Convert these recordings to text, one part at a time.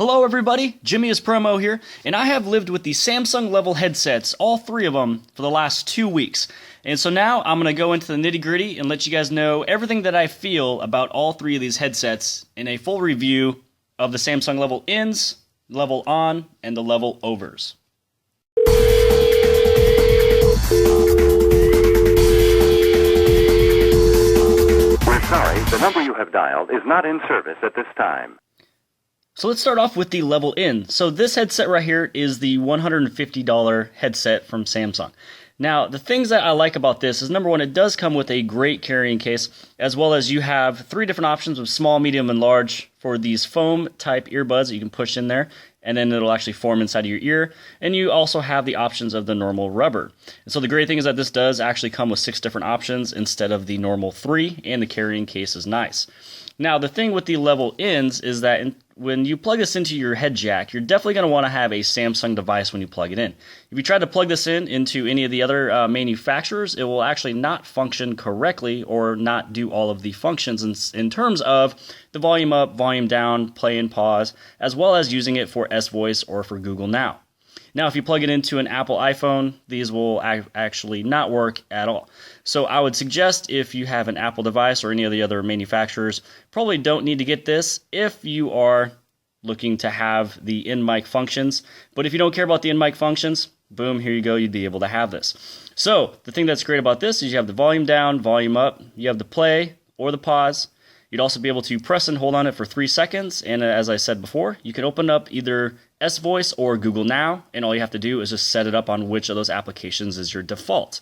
Hello everybody, Jimmy is Promo here, and I have lived with the Samsung level headsets, all three of them, for the last 2 weeks. And so now I'm going to go into the nitty gritty and let you guys know everything that I feel about all three of these headsets in a full review of the Samsung level ins, level on, and the level overs. We're sorry, the number you have dialed is not in service at this time. So let's start off with the level in. So this headset right here is the $150 headset from Samsung. Now, the things that I like about this is, number one, it does come with a great carrying case, as well as you have 3 different options of small, medium, and large for these foam type earbuds that you can push in there, and then it'll actually form inside of your ear. And you also have the options of the normal rubber. And so the great thing is that this does actually come with 6 different options instead of the normal 3, and the carrying case is nice. Now, the thing with the level ins is that when you plug this into your head jack, you're definitely going to want to have a Samsung device when you plug it in. If you try to plug this into any of the other manufacturers, it will actually not function correctly or not do all of the functions in terms of the volume up, volume down, play and pause, as well as using it for S-Voice or for Google Now. Now, if you plug it into an Apple iPhone, these will actually not work at all. So I would suggest if you have an Apple device or any of the other manufacturers, probably don't need to get this if you are looking to have the in-mic functions. But if you don't care about the in-mic functions, boom, here you go, you'd be able to have this. So the thing that's great about this is you have the volume down, volume up, you have the play or the pause. You'd also be able to press and hold on it for 3 seconds, and as I said before, you can open up either S-Voice or Google Now, and all you have to do is just set it up on which of those applications is your default.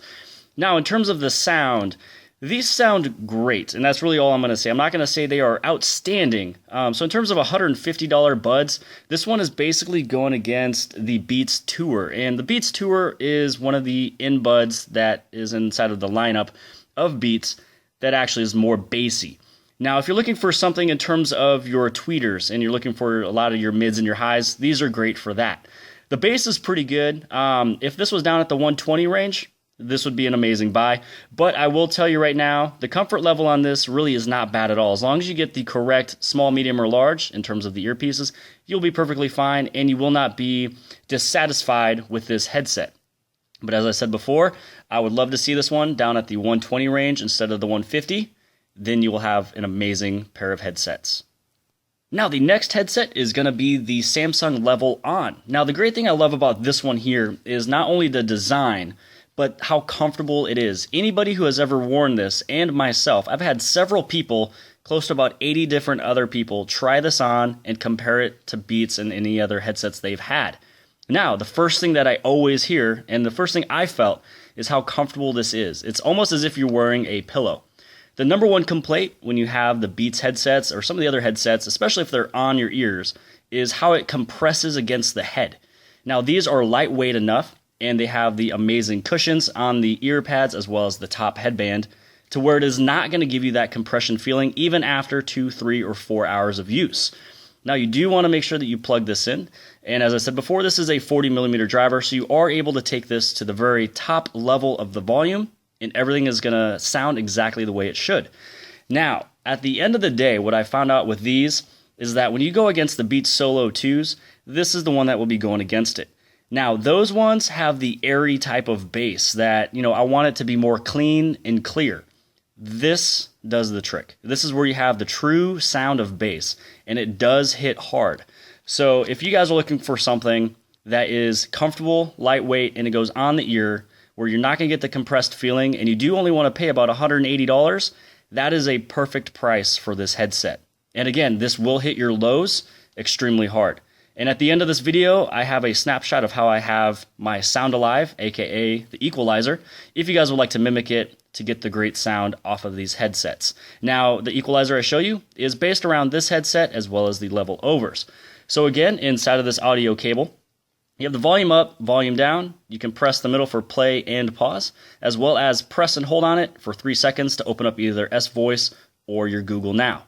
Now, in terms of the sound, these sound great, and that's really all I'm going to say. I'm not going to say they are outstanding. So in terms of $150 buds, this one is basically going against the Beats Tour, and the Beats Tour is one of the in-buds that is inside of the lineup of Beats that actually is more bassy. Now, if you're looking for something in terms of your tweeters and you're looking for a lot of your mids and your highs, these are great for that. The bass is pretty good. If this was down at the 120 range, this would be an amazing buy. But I will tell you right now, the comfort level on this really is not bad at all. As long as you get the correct small, medium, or large in terms of the earpieces, you'll be perfectly fine and you will not be dissatisfied with this headset. But as I said before, I would love to see this one down at the 120 range instead of the 150. Then you will have an amazing pair of headsets. Now, the next headset is going to be the Samsung Level On. Now, the great thing I love about this one here is not only the design, but how comfortable it is. Anybody who has ever worn this, and myself, I've had several people, close to about 80 different other people, try this on and compare it to Beats and any other headsets they've had. Now, the first thing that I always hear, and the first thing I felt, is how comfortable this is. It's almost as if you're wearing a pillow. The number one complaint when you have the Beats headsets or some of the other headsets, especially if they're on your ears, is how it compresses against the head. Now, these are lightweight enough, and they have the amazing cushions on the ear pads as well as the top headband to where it is not going to give you that compression feeling even after 2, 3, or 4 hours of use. Now, you do want to make sure that you plug this in, and as I said before, this is a 40mm driver, so you are able to take this to the very top level of the volume, and everything is going to sound exactly the way it should. Now, at the end of the day, what I found out with these is that when you go against the Beats Solo 2s, this is the one that will be going against it. Now, those ones have the airy type of bass that, I want it to be more clean and clear. This does the trick. This is where you have the true sound of bass, and it does hit hard. So if you guys are looking for something that is comfortable, lightweight, and it goes on the ear, where you're not going to get the compressed feeling, and you do only want to pay about $180, that is a perfect price for this headset. And again, this will hit your lows extremely hard. And at the end of this video, I have a snapshot of how I have my Sound Alive, aka the equalizer, if you guys would like to mimic it to get the great sound off of these headsets. Now, the equalizer I show you is based around this headset as well as the level overs. So again, inside of this audio cable, you have the volume up, volume down. You can press the middle for play and pause, as well as press and hold on it for 3 seconds to open up either S-Voice or your Google Now.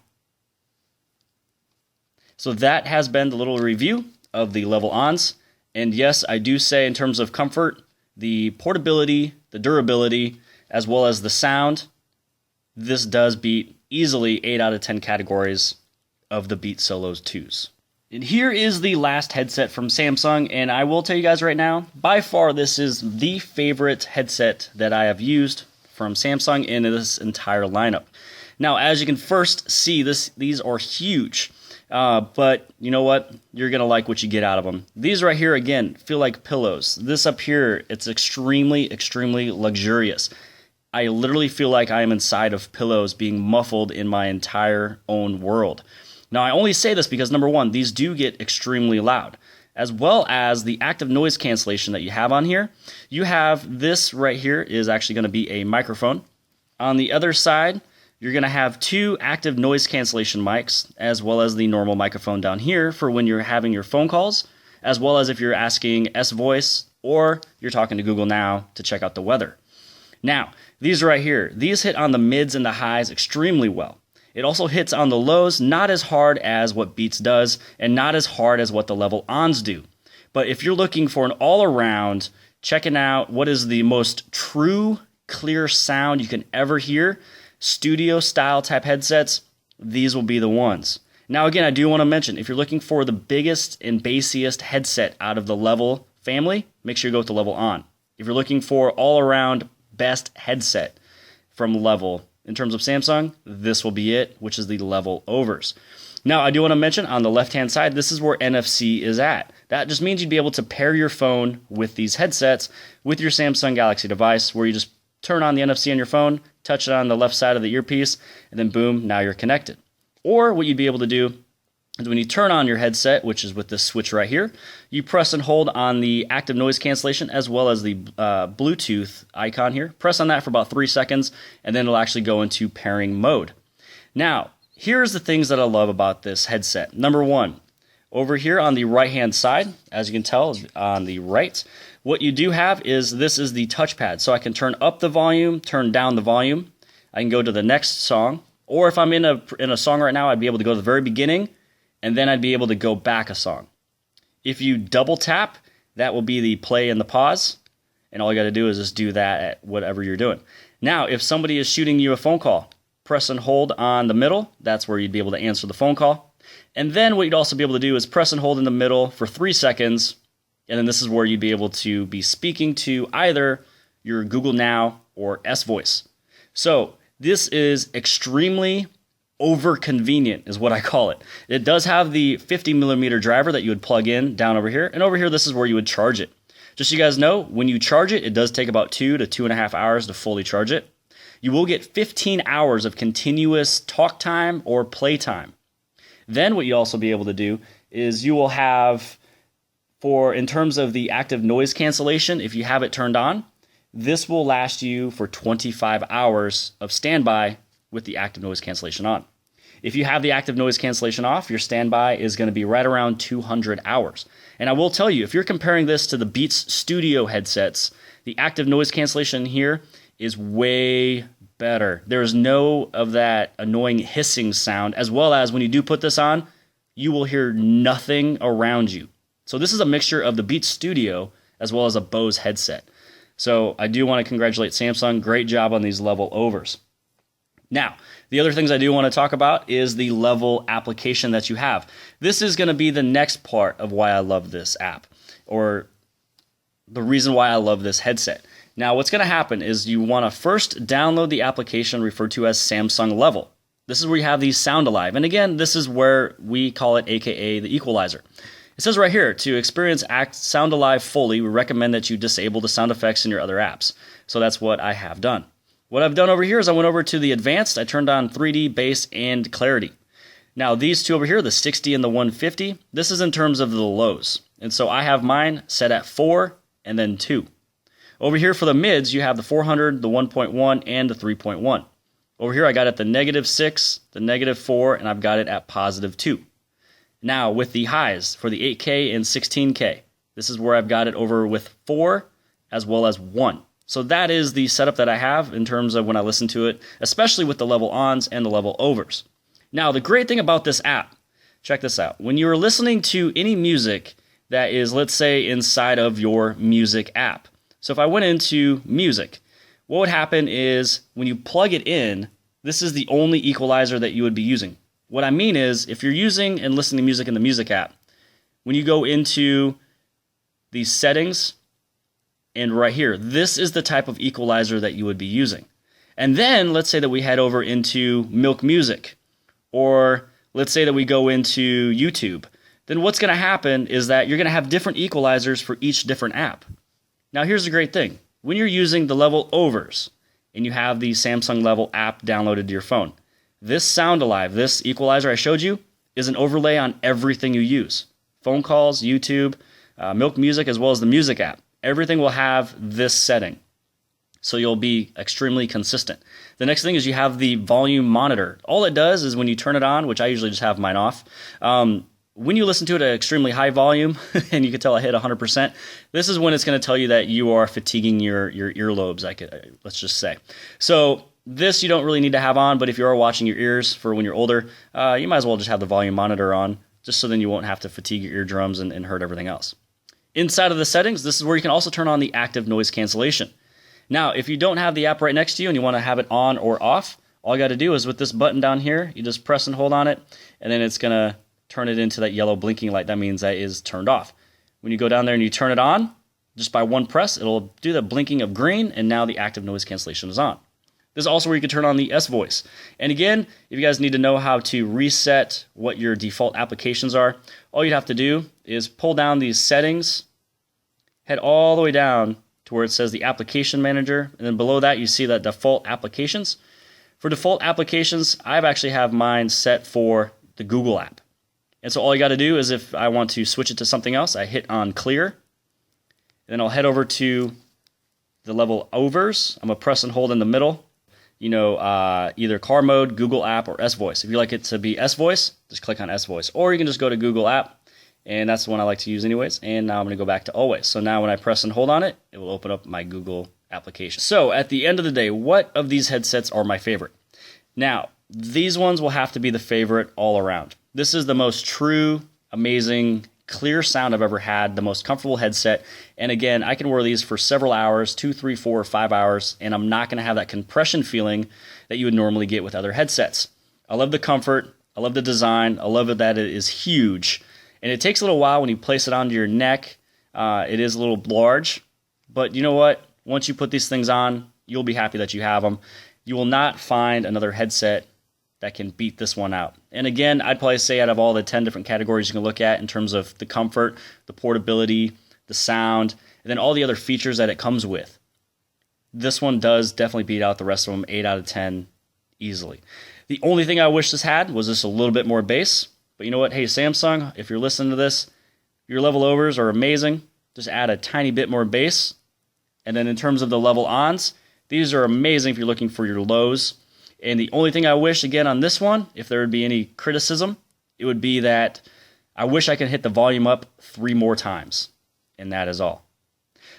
So that has been the little review of the Level Ons. And yes, I do say in terms of comfort, the portability, the durability, as well as the sound, this does beat easily 8 out of 10 categories of the Beats Solos 2s. And here is the last headset from Samsung, and I will tell you guys right now, by far this is the favorite headset that I have used from Samsung in this entire lineup. Now, as you can first see, these are huge, but you know what? You're going to like what you get out of them. These right here, again, feel like pillows. This up here, it's extremely, extremely luxurious. I literally feel like I am inside of pillows being muffled in my entire own world. Now, I only say this because, number one, these do get extremely loud, as well as the active noise cancellation that you have on here. You have this right here is actually going to be a microphone. On the other side, you're going to have two active noise cancellation mics, as well as the normal microphone down here for when you're having your phone calls, as well as if you're asking S-Voice or you're talking to Google Now to check out the weather. Now, these right here, these hit on the mids and the highs extremely well. It also hits on the lows, not as hard as what Beats does, and not as hard as what the Level Ons do. But if you're looking for an all-around, checking out what is the most true, clear sound you can ever hear, studio-style type headsets, these will be the ones. Now again, I do want to mention, if you're looking for the biggest and bassiest headset out of the Level family, make sure you go with the Level On. If you're looking for all-around best headset from Level, in terms of Samsung, this will be it, which is the Level Overs. Now, I do want to mention on the left-hand side, this is where NFC is at. That just means you'd be able to pair your phone with these headsets with your Samsung Galaxy device, where you just turn on the NFC on your phone, touch it on the left side of the earpiece, and then boom, now you're connected. Or what you'd be able to do is when you turn on your headset, which is with this switch right here, you press and hold on the active noise cancellation as well as the Bluetooth icon here. Press on that for about 3 seconds, and then it'll actually go into pairing mode. Now, here's the things that I love about this headset. Number one, over here on the right-hand side, as you can tell on the right, what you do have is this is the touchpad. So I can turn up the volume, turn down the volume. I can go to the next song, or if I'm in a song right now, I'd be able to go to the very beginning, and then I'd be able to go back a song. If you double tap, that will be the play and the pause, and all you got to do is just do that at whatever you're doing. Now, if somebody is shooting you a phone call, press and hold on the middle. That's where you'd be able to answer the phone call. And then what you'd also be able to do is press and hold in the middle for 3 seconds, and then this is where you'd be able to be speaking to either your Google Now or S-Voice. So this is extremely over convenient is what I call it. It does have the 50 millimeter driver that you would plug in down over here, and over here this is where you would charge it. Just so you guys know, when you charge it, it does take about 2 to 2.5 hours to fully charge it. You will get 15 hours of continuous talk time or play time. Then what you also be able to do is you will have, in terms of the active noise cancellation, if you have it turned on, this will last you for 25 hours of standby with the active noise cancellation on. If you have the active noise cancellation off, your standby is going to be right around 200 hours. And I will tell you, if you're comparing this to the Beats Studio headsets, the active noise cancellation here is way better. There's no of that annoying hissing sound, as well as when you do put this on, you will hear nothing around you. So this is a mixture of the Beats Studio as well as a Bose headset. So I do want to congratulate Samsung. Great job on these Level Overs. Now, the other things I do want to talk about is the Level application that you have. This is going to be the next part of why I love this app, or the reason why I love this headset. Now, what's going to happen is you want to first download the application referred to as Samsung Level. This is where you have the Sound Alive. And again, this is where we call it AKA the equalizer. It says right here, to experience Sound Alive fully, we recommend that you disable the sound effects in your other apps. So that's what I have done. What I've done over here is I went over to the advanced, I turned on 3D, bass, and clarity. Now these two over here, the 60 and the 150, this is in terms of the lows. And so I have mine set at 4 and then 2. Over here for the mids, you have the 400, the 1.1, and the 3.1. Over here I got it the -6, the -4, and I've got it at +2. Now with the highs for the 8K and 16K, this is where I've got it over with 4 as well as 1. So that is the setup that I have in terms of when I listen to it, especially with the Level Ons and the Level Overs. Now, the great thing about this app, check this out. When you're listening to any music that is, let's say, inside of your music app. So if I went into music, what would happen is when you plug it in, this is the only equalizer that you would be using. What I mean is, if you're using and listening to music in the music app, when you go into the settings, and right here, this is the type of equalizer that you would be using. And then let's say that we head over into Milk Music, or let's say that we go into YouTube. Then what's going to happen is that you're going to have different equalizers for each different app. Now here's the great thing. When you're using the level overs and you have the Samsung Level app downloaded to your phone, this Sound Alive, this equalizer I showed you, is an overlay on everything you use. Phone calls, YouTube, Milk Music, as well as the music app. Everything will have this setting. So you'll be extremely consistent. The next thing is you have the volume monitor. All it does is when you turn it on, which I usually just have mine off, when you listen to it at extremely high volume, and you can tell I hit 100%, this is when it's going to tell you that you are fatiguing your earlobes, let's just say. So this you don't really need to have on, but if you are watching your ears for when you're older, you might as well just have the volume monitor on, just so then you won't have to fatigue your eardrums and hurt everything else. Inside of the settings, this is where you can also turn on the active noise cancellation. Now, if you don't have the app right next to you and you want to have it on or off, all you got to do is with this button down here, you just press and hold on it, and then it's going to turn it into that yellow blinking light. That means that is turned off. When you go down there and you turn it on, just by one press, it'll do the blinking of green, and now the active noise cancellation is on. This is also where you can turn on the S-Voice. And again, if you guys need to know how to reset what your default applications are, all you'd have to do is pull down these settings, head all the way down to where it says the application manager, and then below that you see that default applications. For default applications, I've actually have mine set for the Google app. And so all you got to do is if I want to switch it to something else, I hit on clear, and then I'll head over to the level overs. I'm going to press and hold in the middle, either car mode, Google app, or S-Voice. If you like it to be S-Voice, just click on S-Voice. Or you can just go to Google app, and that's the one I like to use anyways. And now I'm going to go back to always. So now when I press and hold on it, it will open up my Google application. So at the end of the day, what of these headsets are my favorite? Now, these ones will have to be the favorite all around. This is the most true, amazing, clear sound I've ever had, the most comfortable headset. And again, I can wear these for several hours, 2, 3, 4, 5 hours, and I'm not going to have that compression feeling that you would normally get with other headsets. I love the comfort. I love the design. I love that it is huge. And it takes a little while when you place it onto your neck. It is a little large. But you know what? Once you put these things on, you'll be happy that you have them. You will not find another headset that can beat this one out. And again, I'd probably say out of all the 10 different categories you can look at in terms of the comfort, the portability, the sound, and then all the other features that it comes with, this one does definitely beat out the rest of them, 8 out of 10 easily. The only thing I wish this had was just a little bit more bass. But you know what? Hey, Samsung, if you're listening to this, your level overs are amazing. Just add a tiny bit more bass. And then in terms of the level ons, these are amazing if you're looking for your lows. And the only thing I wish, again, on this one, if there would be any criticism, it would be that I wish I could hit the volume up 3 more times. And that is all.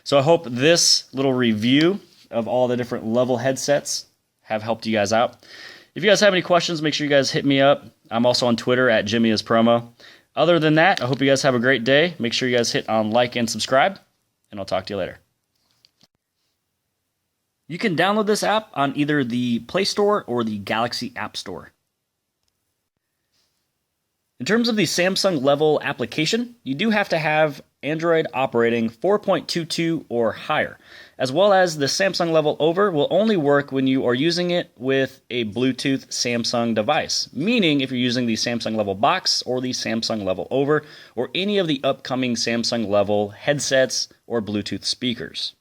So I hope this little review of all the different level headsets have helped you guys out. If you guys have any questions, make sure you guys hit me up. I'm also on Twitter at JimmyIsPromo. Other than that, I hope you guys have a great day. Make sure you guys hit on like and subscribe, and I'll talk to you later. You can download this app on either the Play Store or the Galaxy App Store. In terms of the Samsung Level application, you do have to have Android operating 4.22 or higher, as well as the Samsung Level Over will only work when you are using it with a Bluetooth Samsung device, meaning if you're using the Samsung Level Box or the Samsung Level Over or any of the upcoming Samsung Level headsets or Bluetooth speakers.